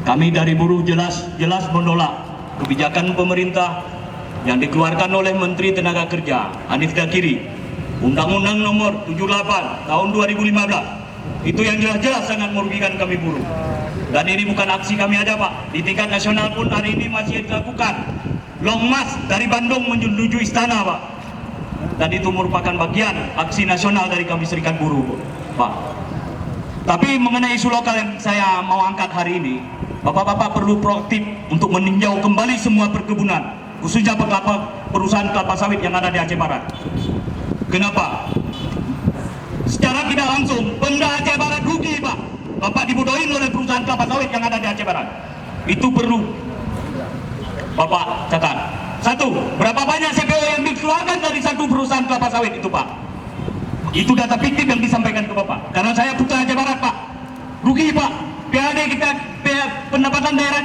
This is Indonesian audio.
Kami dari buruh jelas menolak kebijakan pemerintah yang dikeluarkan oleh Menteri Tenaga Kerja Hanif Dakiri, Undang-Undang Nomor 78 Tahun 2015. Itu yang jelas-jelas sangat merugikan kami buruh. Dan ini bukan aksi kami aja, Pak. Di tingkat nasional pun hari ini masih dilakukan long march dari Bandung menuju istana, Pak. Dan itu merupakan bagian aksi nasional dari kami Serikat Buruh, Pak. Tapi mengenai isu lokal yang saya mau angkat hari ini, Bapak-bapak perlu proaktif untuk meninjau kembali semua perkebunan, khususnya perusahaan kelapa sawit yang ada di Aceh Barat. Kenapa? Secara tidak langsung, Pemda Aceh Barat rugi, Pak. Bapak dibodohin oleh perusahaan kelapa sawit yang ada di Aceh Barat. Itu perlu Bapak catat. Satu, berapa banyak CPO yang dikeluarkan dari satu perusahaan kelapa sawit itu, Pak? Itu data fiktif yang disampaikan ke Bapak. Karena saya putra Aceh Barat, Pak. Rugi, Pak. PAD kita, pendapatan daerah